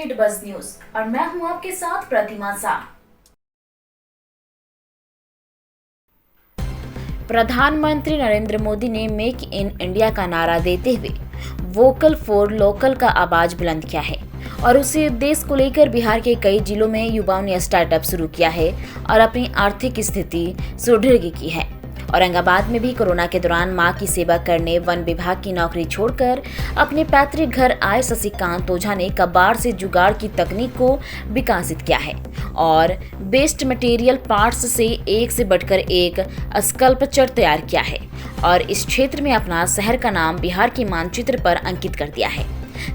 State buzz news और मैं हूं आपके साथ प्रतिमा शाह। प्रधानमंत्री नरेंद्र मोदी ने मेक इन इंडिया का नारा देते हुए वोकल फॉर लोकल का आवाज बुलंद किया है और उसी उद्देश्य को लेकर बिहार के कई जिलों में युवाओं ने स्टार्टअप शुरू किया है और अपनी आर्थिक स्थिति सुदृढ़ की है। औरंगाबाद में भी कोरोना के दौरान मां की सेवा करने वन विभाग की नौकरी छोड़कर अपने पैतृक घर आए शशिकांत ओझा ने कबाड़ से जुगाड़ की तकनीक को विकसित किया है और वेस्ट मटेरियल पार्ट्स से एक से बढ़कर एक स्कल्पचर तैयार किया है और इस क्षेत्र में अपना शहर का नाम बिहार के मानचित्र पर अंकित कर दिया है।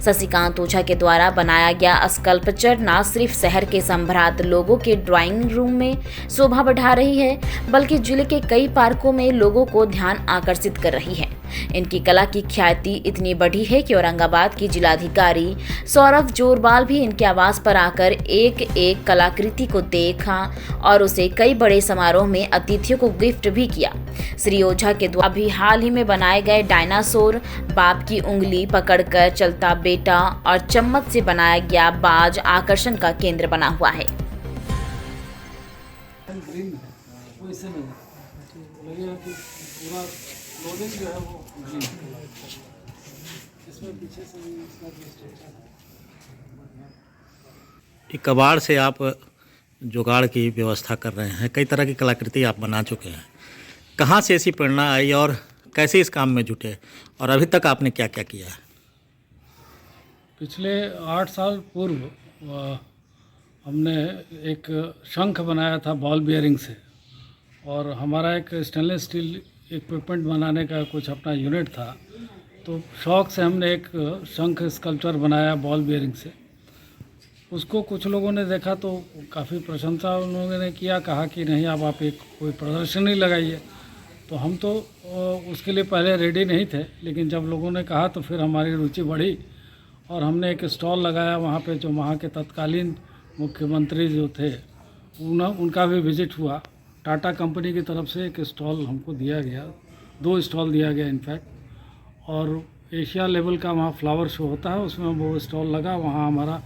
शशिकांत ओझा के द्वारा बनाया गया स्कल्पचर न सिर्फ शहर के संभ्रांत लोगों के ड्राइंग रूम में शोभा बढ़ा रही है बल्कि जिले के कई पार्कों में लोगों को ध्यान आकर्षित कर रही है। इनकी कला की ख्याति इतनी बढ़ी है कि औरंगाबाद की जिलाधिकारी सौरभ जोरवाल भी इनके आवास पर आकर एक एक कलाकृति को देखा और उसे कई बड़े समारोह में अतिथियों को गिफ्ट भी किया। श्री ओझा के द्वारा अभी हाल ही में बनाए गए डायनासोर, बाप की उंगली पकड़कर चलता बेटा और चम्मच से बनाया गया बाज आकर्षण का केंद्र बना हुआ है। लोडिंग जो है वो इसमें पीछे से इसका जो स्ट्रक्चर है। कबाड़ से आप जुगाड़ की व्यवस्था कर रहे हैं, कई तरह की कलाकृति आप बना चुके हैं। कहाँ से ऐसी प्रेरणा आई और कैसे इस काम में जुटे और अभी तक आपने क्या क्या किया है? पिछले 8 साल पूर्व हमने एक शंख बनाया था बॉल बियरिंग से और हमारा एक स्टेनलेस स्टील इक्विपमेंट बनाने का कुछ अपना यूनिट था, तो शौक़ से हमने एक शंख स्कल्पचर बनाया बॉल बियरिंग से। उसको कुछ लोगों ने देखा तो काफ़ी प्रशंसा उन लोगों ने किया, कहा कि नहीं अब आप एक कोई प्रदर्शनी लगाइए। तो हम तो उसके लिए पहले रेडी नहीं थे, लेकिन जब लोगों ने कहा तो फिर हमारी रुचि बढ़ी और हमने एक स्टॉल लगाया वहाँ पे। जो वहाँ के तत्कालीन मुख्यमंत्री जो थे उनका भी विजिट हुआ। टाटा कंपनी की तरफ से एक स्टॉल हमको दिया गया, 2 स्टॉल दिया गया इनफैक्ट। और एशिया लेवल का वहाँ फ्लावर शो होता है, उसमें वो स्टॉल लगा। वहाँ हमारा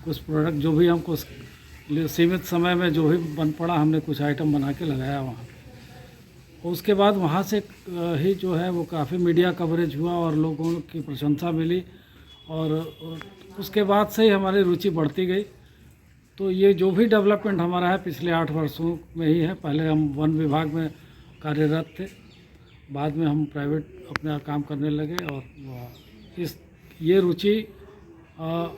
कुछ प्रोडक्ट जो भी हमको सीमित समय में जो भी बन पड़ा, हमने कुछ आइटम बना के लगाया वहाँ। उसके बाद वहाँ से ही जो है वो काफ़ी मीडिया कवरेज हुआ और लोगों की प्रशंसा मिली और उसके बाद से ही हमारी रुचि बढ़ती गई। तो ये जो भी डेवलपमेंट हमारा है पिछले 8 वर्षों में ही है। पहले हम वन विभाग में कार्यरत थे, बाद में हम प्राइवेट अपना काम करने लगे और ये रुचि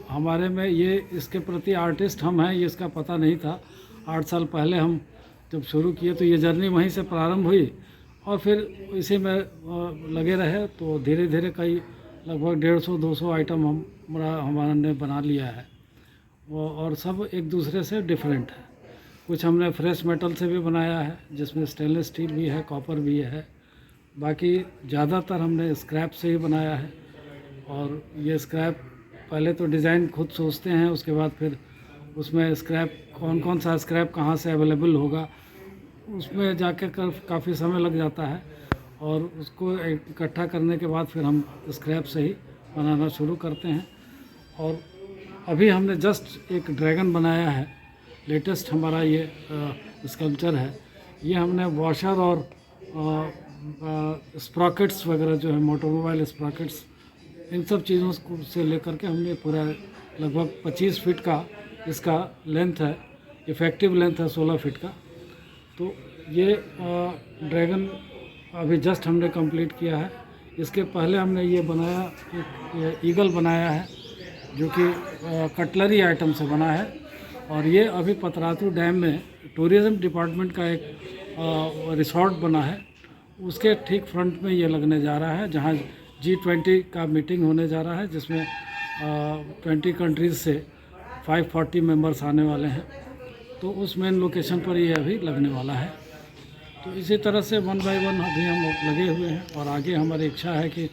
हमारे में, ये इसके प्रति आर्टिस्ट हम हैं ये इसका पता नहीं था। 8 साल पहले हम जब शुरू किए तो ये जर्नी वहीं से प्रारंभ हुई और फिर इसी में लगे रहे। तो धीरे धीरे कई लगभग 150-200 आइटम हमारा ने बना लिया है वो, और सब एक दूसरे से डिफरेंट है। कुछ हमने फ्रेश मेटल से भी बनाया है जिसमें स्टेनलेस स्टील भी है, कॉपर भी है। बाकी ज़्यादातर हमने स्क्रैप से ही बनाया है। और ये स्क्रैप पहले तो डिज़ाइन खुद सोचते हैं, उसके बाद फिर उसमें स्क्रैप कौन सा स्क्रैप कहाँ से अवेलेबल होगा उसमें जाके काफ़ी समय लग जाता है और उसको इकट्ठा करने के बाद फिर हम स्क्रैप से ही बनाना शुरू करते हैं। और अभी हमने जस्ट एक ड्रैगन बनाया है, लेटेस्ट हमारा ये स्कल्पचर है। ये हमने वॉशर और स्प्रॉकेट्स वगैरह जो है मोटोमोबाइल स्प्रॉकेट्स, इन सब चीज़ों से लेकर के हमने पूरा लगभग 25 फीट का इसका लेंथ है, इफ़ेक्टिव लेंथ है 16 फीट का। तो ये ड्रैगन अभी जस्ट हमने कंप्लीट किया है। इसके पहले हमने ये बनाया, एक ईगल बनाया है जो कि कटलरी आइटम से बना है और ये अभी पतरातू डैम में टूरिज़्म डिपार्टमेंट का एक रिसॉर्ट बना है, उसके ठीक फ्रंट में ये लगने जा रहा है, जहाँ G20 का मीटिंग होने जा रहा है जिसमें 20 कंट्रीज़ से 540 मेंबर्स आने वाले हैं। तो उस मेन लोकेशन पर ये अभी लगने वाला है। तो इसी तरह से 1 बाय 1 अभी हम लगे हुए हैं और आगे हमारी इच्छा है कि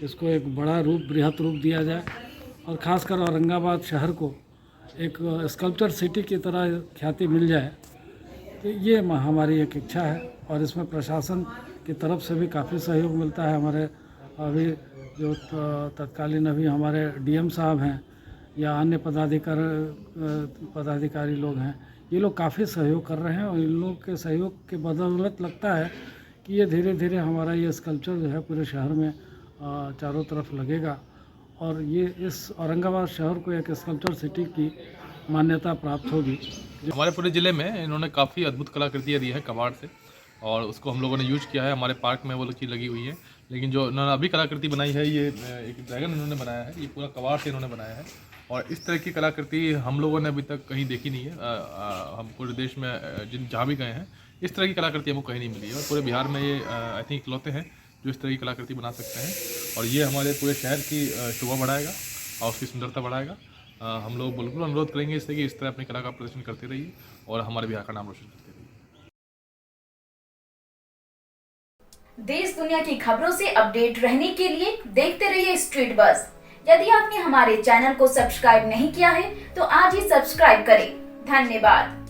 इसको एक बड़ा रूप, बृहत रूप दिया जाए और ख़ासकर औरंगाबाद शहर को एक स्कल्पचर सिटी की तरह ख्याति मिल जाए। तो ये हमारी एक इच्छा है और इसमें प्रशासन की तरफ से भी काफ़ी सहयोग मिलता है। हमारे अभी जो तत्कालीन अभी हमारे डीएम साहब हैं या अन्य पदाधिकारी लोग हैं, ये लोग काफ़ी सहयोग कर रहे हैं और इन लोगों के सहयोग के बदौलत लगता है कि ये धीरे धीरे हमारा ये स्कल्पचर जो है पूरे शहर में चारों तरफ लगेगा और ये इस औरंगाबाद शहर को एक स्कल्पचर सिटी की मान्यता प्राप्त होगी। हमारे पूरे ज़िले में इन्होंने काफ़ी अद्भुत कलाकृतियाँ दी है कबाड़ से और उसको हम लोगों ने यूज किया है। हमारे पार्क में वो चीज़ लगी हुई है, लेकिन जो इन्होंने अभी कलाकृति बनाई है ये एक ड्रैगन इन्होंने बनाया है, ये पूरा कबाड़ से इन्होंने बनाया है और इस तरह की कलाकृति हम लोगों ने अभी तक कहीं देखी नहीं है। हम पूरे देश में जहाँ भी गए हैं इस तरह की कलाकृति हमको कहीं नहीं मिली है और पूरे बिहार में ये आई थिंक इकलौते हैं जो इस तरह की कलाकृति बना सकते हैं और ये हमारे पूरे शहर की शोभा बढ़ाएगा और उसकी सुंदरता बढ़ाएगा। हम लोग बिल्कुल अनुरोध करेंगे इससे कि इस तरह अपनी कला का प्रदर्शन करते रहिए और हमारे बिहार का नाम रोशन करते रहिए। देश दुनिया की खबरों से अपडेट रहने के लिए देखते रहिए स्ट्रीट बज़। यदि आपने हमारे चैनल को सब्सक्राइब नहीं किया है तो आज ही सब्सक्राइब करें। धन्यवाद।